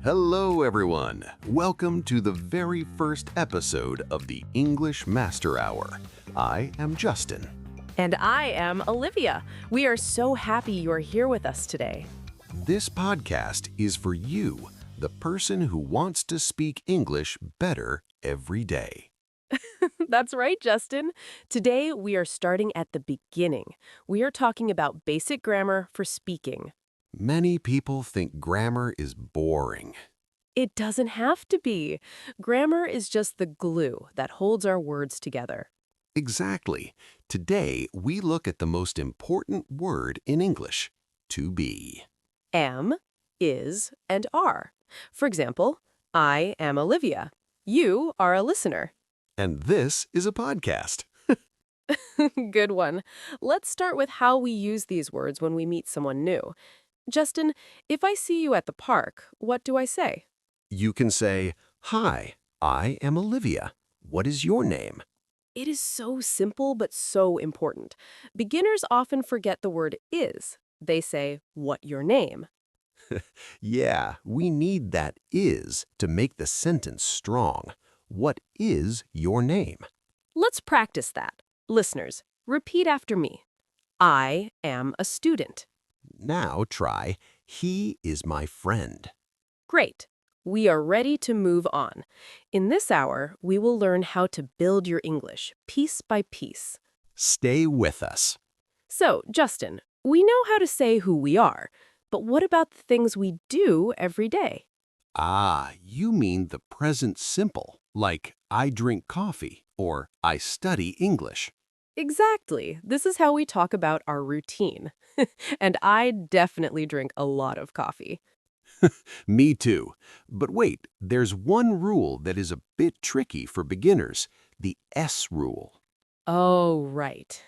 Hello, everyone. Welcome to the very first episode of the English Master Hour. I am Justin. And I am Olivia. We are so happy you're here with us today. This podcast is for you, the person who wants to speak English better every day. That's right, Justin. Today, we are starting at the beginning. We are talking about basic grammar for speaking. Many people think grammar is boring. It doesn't have to be. Grammar is just the glue that holds our words together. Exactly. Today, we look at the most important word in English, to be. Am, is, and are. For example, I am Olivia. You are a listener. And this is a podcast. Good one. Let's start with how we use these words when we meet someone new. Justin, if I see you at the park, what do I say? You can say, "Hi, I am Olivia. What is your name?" It is so simple but so important. Beginners often forget the word is. They say, "What your name?" Yeah, we need that is to make the sentence strong. What is your name? Let's practice that. Listeners, repeat after me. I am a student. Now try, "He is my friend." Great. We are ready to move on. In this hour, we will learn how to build your English piece by piece. Stay with us. So, Justin, we know how to say who we are, but what about the things we do every day? Ah, you mean the present simple, like I drink coffee or I study English. Exactly. This is how we talk about our routine. And I definitely drink a lot of coffee. Me too. But wait, there's one rule that is a bit tricky for beginners, the S rule. Oh, right.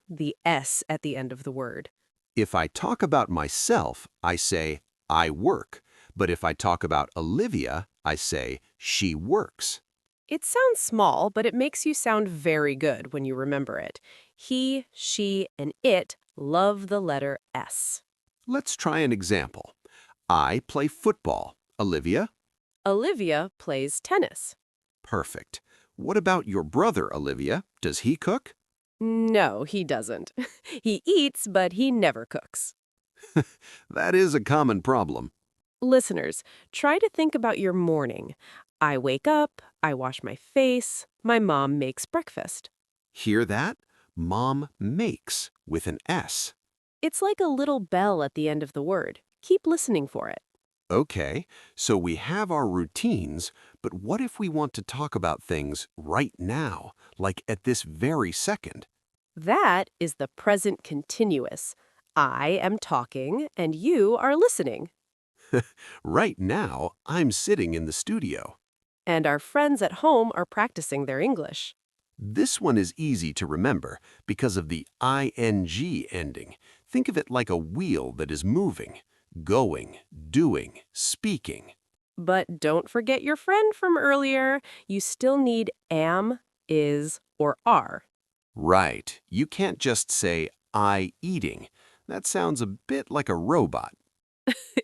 The S at the end of the word. If I talk about myself, I say, I work. But if I talk about Olivia, I say, she works. It sounds small, but it makes you sound very good when you remember it. He, she, and it love the letter S. Let's try an example. I play football. Olivia? Olivia plays tennis. Perfect. What about your brother, Olivia? Does he cook? No, he doesn't. He eats, but he never cooks. That is a common problem. Listeners, try to think about your morning. I wake up, I wash my face, my mom makes breakfast. Hear that? Mom makes with an S. It's like a little bell at the end of the word. Keep listening for it. Okay, so we have our routines, but what if we want to talk about things right now, like at this very second? That is the present continuous. I am talking and you are listening. Right now, I'm sitting in the studio. And our friends at home are practicing their English. This one is easy to remember because of the ing ending. Think of it like a wheel that is moving, going, doing, speaking. But don't forget your friend from earlier. You still need am, is, or are. Right, you can't just say, I eating. That sounds a bit like a robot.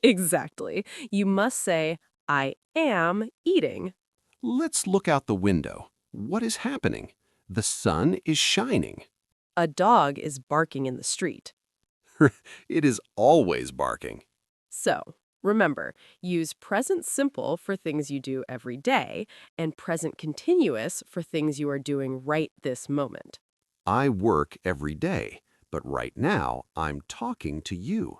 Exactly. You must say, I am eating. Let's look out the window. What is happening? The sun is shining. A dog is barking in the street. It is always barking. So, remember, use present simple for things you do every day and present continuous for things you are doing right this moment. I work every day, but right now I'm talking to you.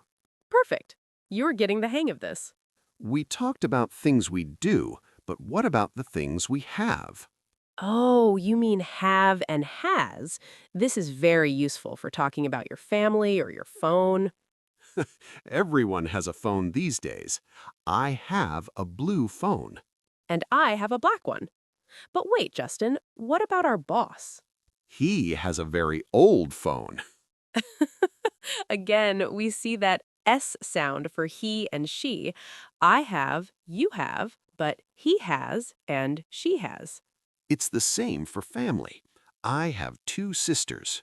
Perfect. You're getting the hang of this. We talked about things we do, but what about the things we have? Oh, you mean have and has. This is very useful for talking about your family or your phone. Everyone has a phone these days. I have a blue phone. And I have a black one. But wait, Justin, what about our boss? He has a very old phone. Again, we see that S sound for he and she. I have, you have, but he has and she has. It's the same for family. I have two sisters.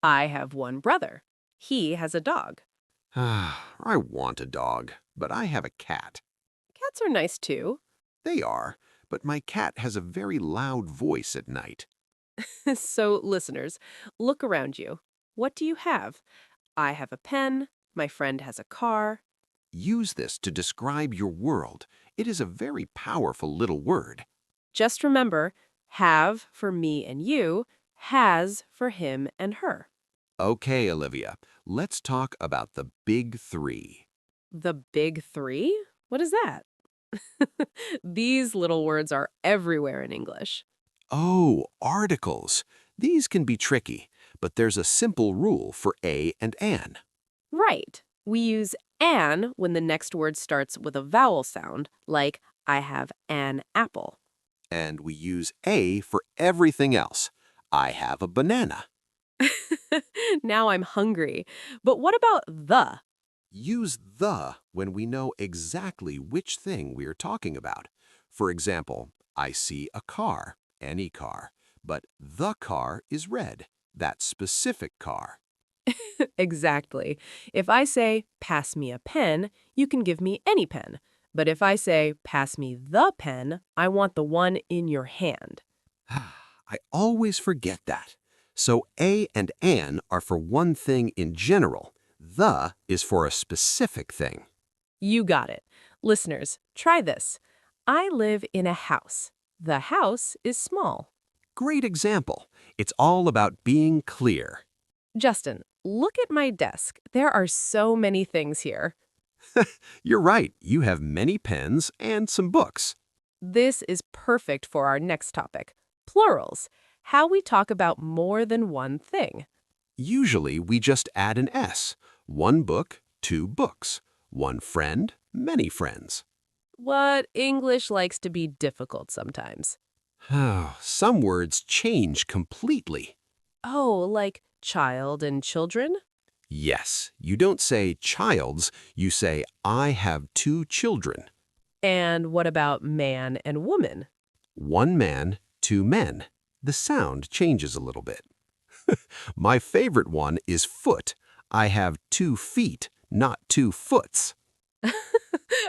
I have one brother. He has a dog. I want a dog, but I have a cat. Cats are nice too. They are, but my cat has a very loud voice at night. So, listeners, look around you. What do you have? I have a pen. My friend has a car. Use this to describe your world. It is a very powerful little word. Just remember, have for me and you, has for him and her. Okay, Olivia, let's talk about the big three. The big three? What is that? These little words are everywhere in English. Oh, articles. These can be tricky, but there's a simple rule for a and an. Right. We use an when the next word starts with a vowel sound, like I have an apple. And we use a for everything else. I have a banana. Now I'm hungry. But what about the? Use the when we know exactly which thing we are talking about. For example, I see a car, any car, but the car is red, that specific car. Exactly. If I say, pass me a pen, you can give me any pen. But if I say, pass me the pen, I want the one in your hand. I always forget that. So a and an are for one thing in general. The is for a specific thing. You got it. Listeners, try this. I live in a house. The house is small. Great example. It's all about being clear. Justin, look at my desk. There are so many things here. You're right, you have many pens and some books. This is perfect for our next topic, plurals, how we talk about more than one thing. Usually we just add an S. One book, two books. One friend, many friends. What English likes to be difficult sometimes. Some words change completely. Oh, like child and children? Yes, you don't say child's, you say I have two children. And what about man and woman? One man, two men. The sound changes a little bit. My favorite one is foot. I have 2 feet, not 2 foots.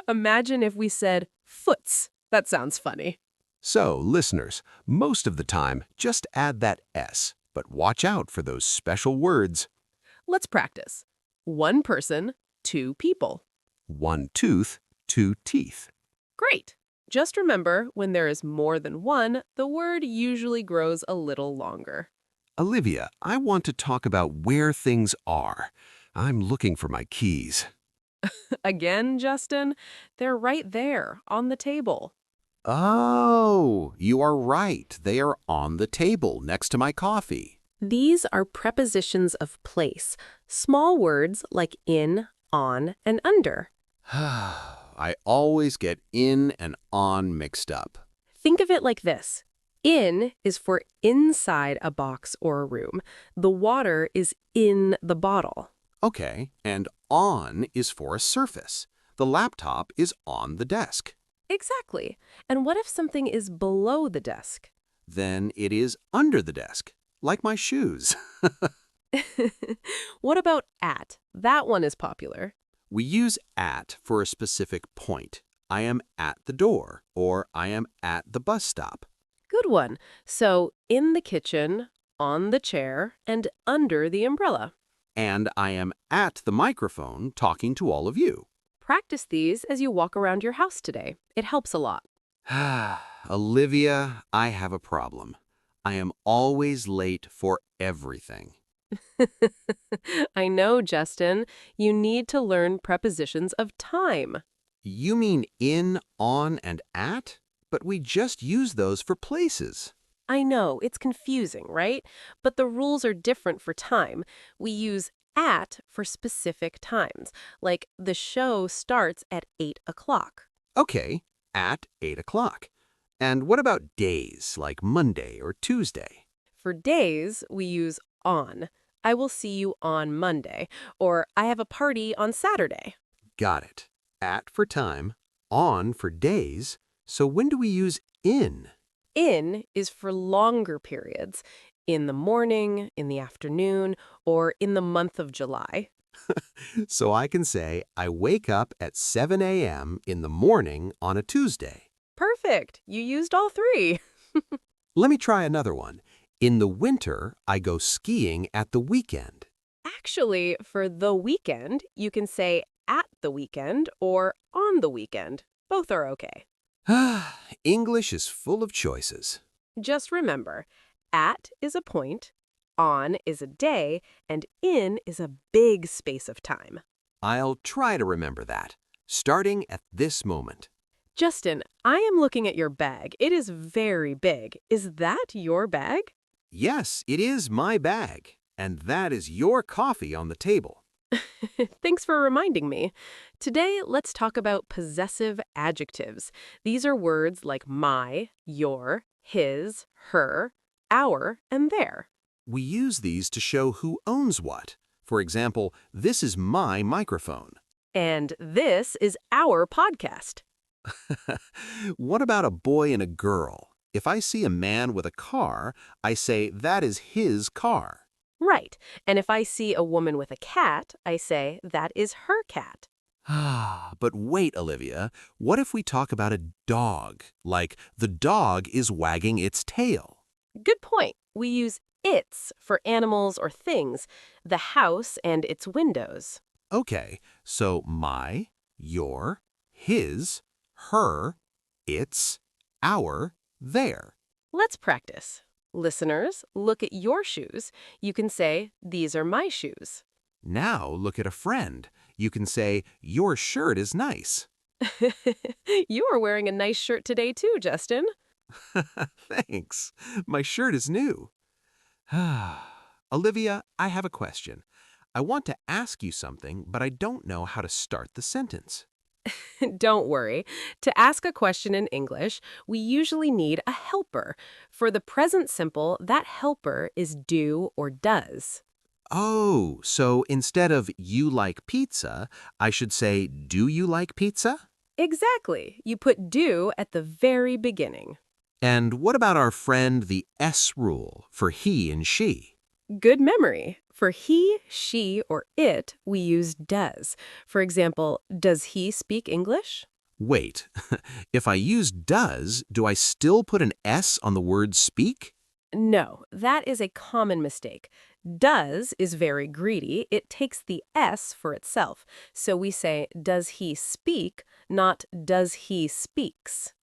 Imagine if we said foots. That sounds funny. So, listeners, most of the time, just add that S, but watch out for those special words. Let's practice. One person, two people. One tooth, 2 teeth. Great. Just remember, when there is more than one, the word usually grows a little longer. Olivia, I want to talk about where things are. I'm looking for my keys. Again, Justin, they're right there on the table. Oh, you are right. They are on the table next to my coffee. These are prepositions of place, small words like in, on, and under. I always get in and on mixed up. Think of it like this. In is for inside a box or a room. The water is in the bottle. Okay, and on is for a surface. The laptop is on the desk. Exactly. And what if something is below the desk? Then it is under the desk, like my shoes. What about at? That one is popular. We use at for a specific point. I am at the door, or I am at the bus stop. Good one. So, in the kitchen, on the chair, and under the umbrella. And I am at the microphone talking to all of you. Practice these as you walk around your house today. It helps a lot. Olivia, I have a problem. I am always late for everything. I know, Justin. You need to learn prepositions of time. You mean in, on, and at? But we just use those for places. I know, it's confusing, right? But the rules are different for time. We use at for specific times, like the show starts at 8 o'clock. Okay, at 8 o'clock. And what about days, like Monday or Tuesday? For days, we use on. I will see you on Monday, or I have a party on Saturday. Got it. At for time, on for days. So when do we use in? In is for longer periods, in the morning, in the afternoon, or in the month of July. So I can say, I wake up at 7 a.m. in the morning on a Tuesday. Perfect. You used all three. Let me try another one. In the winter, I go skiing at the weekend. Actually, for the weekend, you can say at the weekend or on the weekend. Both are okay. English is full of choices. Just remember, at is a point, on is a day, and in is a big space of time. I'll try to remember that, starting at this moment. Justin, I am looking at your bag. It is very big. Is that your bag? Yes, it is my bag, and that is your coffee on the table. Thanks for reminding me. Today, let's talk about possessive adjectives. These are words like my, your, his, her, our, and their. We use these to show who owns what. For example, this is my microphone. And this is our podcast. What about a boy and a girl? If I see a man with a car, I say that is his car. Right. And if I see a woman with a cat, I say that is her cat. But wait, Olivia, what if we talk about a dog? Like, the dog is wagging its tail. Good point. We use its for animals or things, the house and its windows. Okay, so my, your, his, her, its, our, their. Let's practice. Listeners, look at your shoes. You can say, these are my shoes. Now look at a friend. You can say, your shirt is nice. You are wearing a nice shirt today too, Justin. Thanks. My shirt is new. Olivia, I have a question. I want to ask you something, but I don't know how to start the sentence. Don't worry. To ask a question in English, we usually need a helper. For the present simple, that helper is do or does. Oh, so instead of you like pizza, I should say, do you like pizza? Exactly. You put do at the very beginning. And what about our friend the S rule for he and she? Good memory. For he, she, or it, we use does. For example, does he speak English? Wait, if I use does, do I still put an S on the word speak? No, that is a common mistake. Does is very greedy. It takes the S for itself. So we say, does he speak, not does he speaks.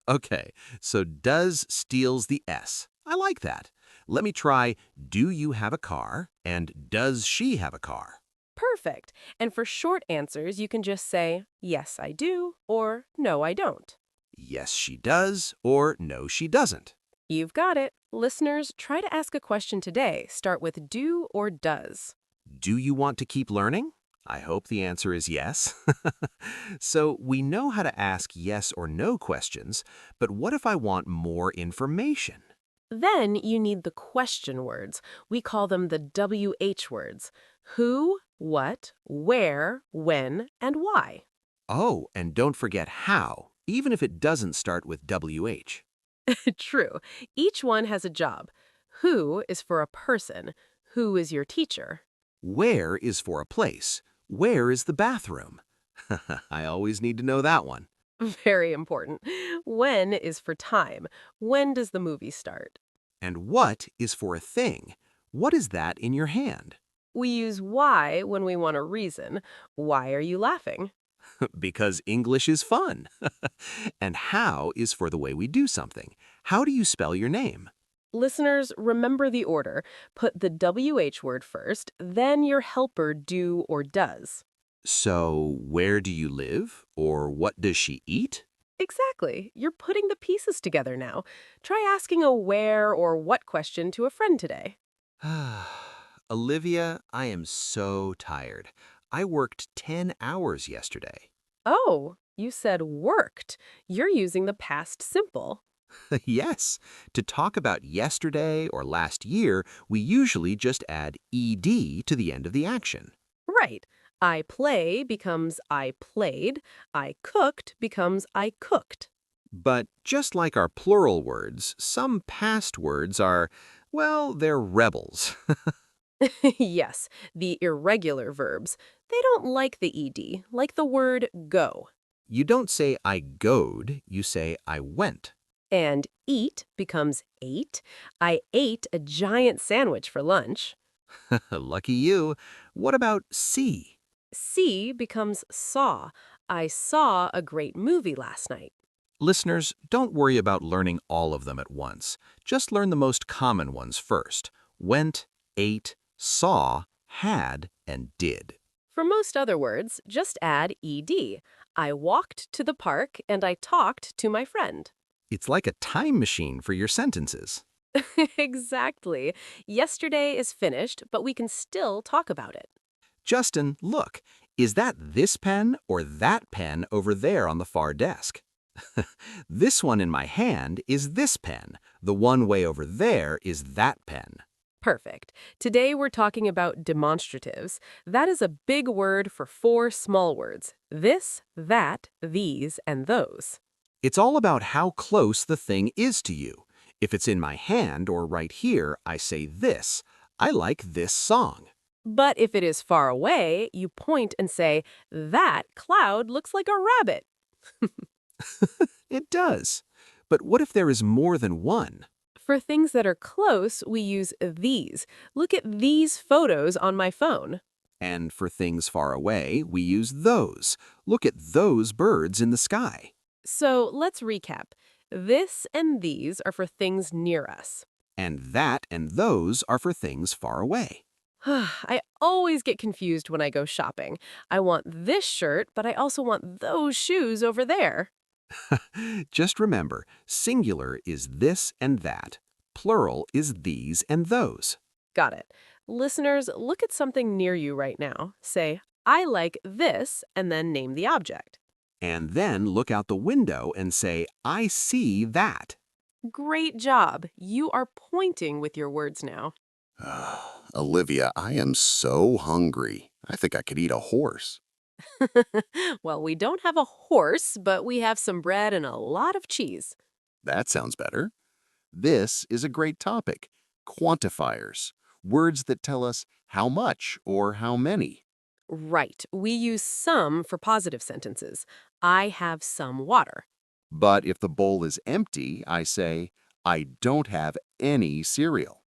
Okay, so does steals the S. I like that. Let me try, do you have a car? And does she have a car? Perfect. And for short answers, you can just say, yes, I do, or no, I don't. Yes, she does, or no, she doesn't. You've got it. Listeners, try to ask a question today. Start with do or does. Do you want to keep learning? I hope the answer is yes. So we know how to ask yes or no questions, but what if I want more information? Then you need the question words. We call them the WH words. Who, what, where, when, and why. Oh, and don't forget how, even if it doesn't start with WH. True. Each one has a job. Who is for a person. Who is your teacher? Where is for a place. Where is the bathroom? I always need to know that one. Very important. When is for time. When does the movie start? And what is for a thing? What is that in your hand? We use why when we want a reason. Why are you laughing? Because English is fun. And how is for the way we do something. How do you spell your name? Listeners, remember the order. Put the WH word first, then your helper do or does. So, where do you live? Or what does she eat? Exactly. You're putting the pieces together now. Try asking a where or what question to a friend today. Olivia, I am so tired. I worked 10 hours yesterday. Oh, you said worked. You're using the past simple. Yes, to talk about yesterday or last year, we usually just add ed to the end of the action. Right. I play becomes I played. I cooked becomes I cooked. But just like our plural words, some past words are, well, they're rebels. Yes, the irregular verbs. They don't like the ed, like the word go. You don't say I goed, you say I went. And eat becomes ate. I ate a giant sandwich for lunch. Lucky you. What about see? See becomes saw. I saw a great movie last night. Listeners, don't worry about learning all of them at once. Just learn the most common ones first. Went, ate, saw, had, and did. For most other words, just add ed. I walked to the park and I talked to my friend. It's like a time machine for your sentences. Exactly. Yesterday is finished, but we can still talk about it. Justin, look, is that this pen or that pen over there on the far desk? This one in my hand is this pen. The one way over there is that pen. Perfect. Today we're talking about demonstratives. That is a big word for four small words. This, that, these, and those. It's all about how close the thing is to you. If it's in my hand or right here, I say this. I like this song. But if it is far away, you point and say, that cloud looks like a rabbit. It does. But what if there is more than one? For things that are close, we use these. Look at these photos on my phone. And for things far away, we use those. Look at those birds in the sky. So let's recap. This and these are for things near us. And that and those are for things far away. I always get confused when I go shopping. I want this shirt, but I also want those shoes over there. Just remember, singular is this and that. Plural is these and those. Got it. Listeners, look at something near you right now. Say, I like this, and then name the object. And then look out the window and say, I see that. Great job. You are pointing with your words now. Olivia, I am so hungry. I think I could eat a horse. Well, we don't have a horse, but we have some bread and a lot of cheese. That sounds better. This is a great topic. Quantifiers. Words that tell us how much or how many. Right. We use some for positive sentences. I have some water. But if the bowl is empty, I say, I don't have any cereal.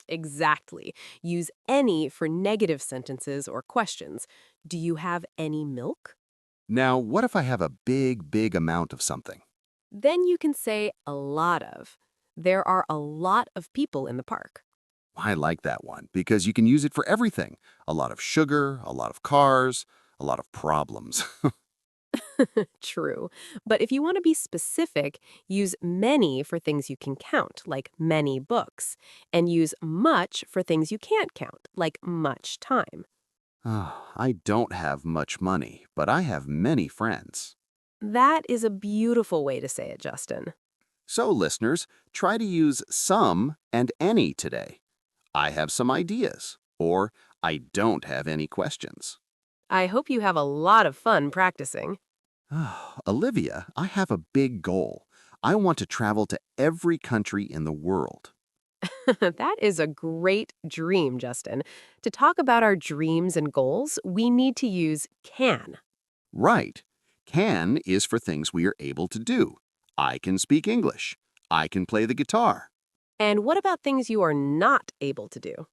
Exactly. Use any for negative sentences or questions. Do you have any milk? Now, what if I have a big amount of something? Then you can say a lot of. There are a lot of people in the park. I like that one because you can use it for everything. A lot of sugar, a lot of cars, a lot of problems. True. But if you want to be specific, use many for things you can count, like many books, and use much for things you can't count, like much time. I don't have much money, but I have many friends. That is a beautiful way to say it, Justin. So, listeners, try to use some and any today. I have some ideas, or I don't have any questions. I hope you have a lot of fun practicing. Olivia, I have a big goal. I want to travel to every country in the world. That is a great dream, Justin. To talk about our dreams and goals, we need to use can. Right. Can is for things we are able to do. I can speak English. I can play the guitar. And what about things you are not able to do?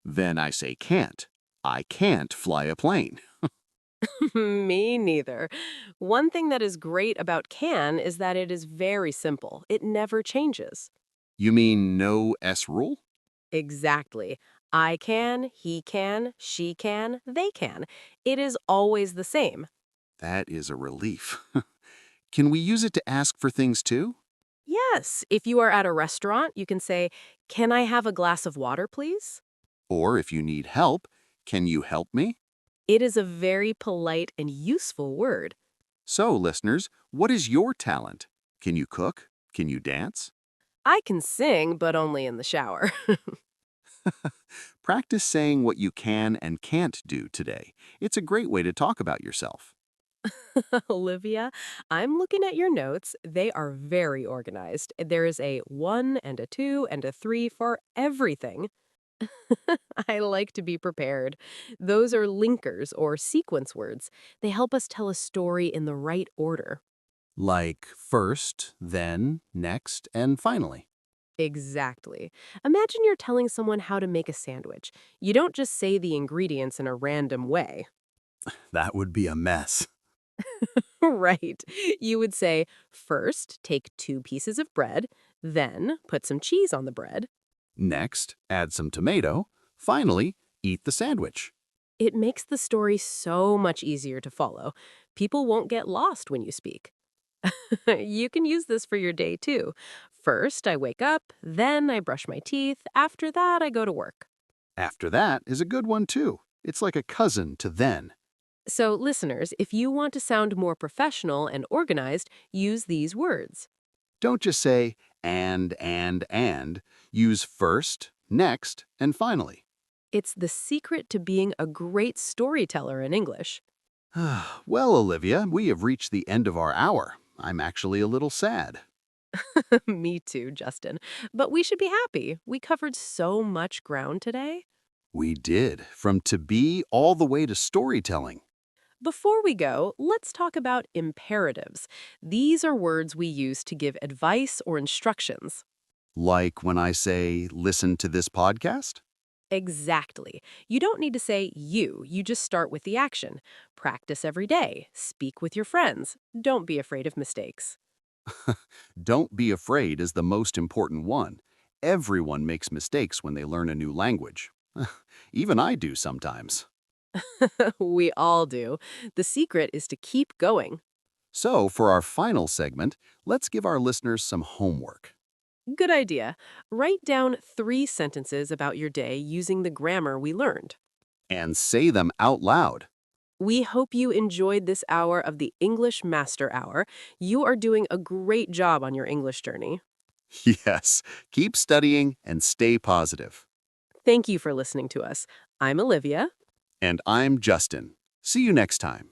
Then I say can't. I can't fly a plane. Me neither. One thing that is great about can is that it is very simple. It never changes. You mean no S rule? Exactly. I can, he can, she can, they can. It is always the same. That is a relief. Can we use it to ask for things too? Yes, if you are at a restaurant, you can say, can I have a glass of water, please? Or if you need help, can you help me? It is a very polite and useful word. So, listeners, what is your talent? Can you cook? Can you dance? I can sing, but only in the shower. Practice saying what you can and can't do today. It's a great way to talk about yourself. Olivia, I'm looking at your notes. They are very organized. There is a 1 and a 2 and a 3 for everything. I like to be prepared. Those are linkers or sequence words. They help us tell a story in the right order. Like first, then, next, and finally. Exactly. Imagine you're telling someone how to make a sandwich. You don't just say the ingredients in a random way. That would be a mess. Right. You would say, first, take 2 pieces of bread, then put some cheese on the bread. Next, add some tomato. Finally, eat the sandwich. It makes the story so much easier to follow. People won't get lost when you speak. You can use this for your day too. First, I wake up, then I brush my teeth, after that, I go to work. After that is a good one too. It's like a cousin to then. So, listeners, if you want to sound more professional and organized, use these words. Don't just say and. Use first, next, and finally. It's the secret to being a great storyteller in English. Well, Olivia, we have reached the end of our hour. I'm actually a little sad. Me too, Justin. But we should be happy. We covered so much ground today. We did, from to be all the way to storytelling. Before we go, let's talk about imperatives. These are words we use to give advice or instructions. Like when I say, listen to this podcast? Exactly. You don't need to say you just start with the action. Practice every day. Speak with your friends. Don't be afraid of mistakes. Don't be afraid is the most important one. Everyone makes mistakes when they learn a new language. Even I do sometimes. We all do. The secret is to keep going. So, for our final segment, let's give our listeners some homework. Good idea. Write down 3 sentences about your day using the grammar we learned. And say them out loud. We hope you enjoyed this hour of the English Master Hour. You are doing a great job on your English journey. Yes, keep studying and stay positive. Thank you for listening to us. I'm Olivia. And I'm Justin. See you next time.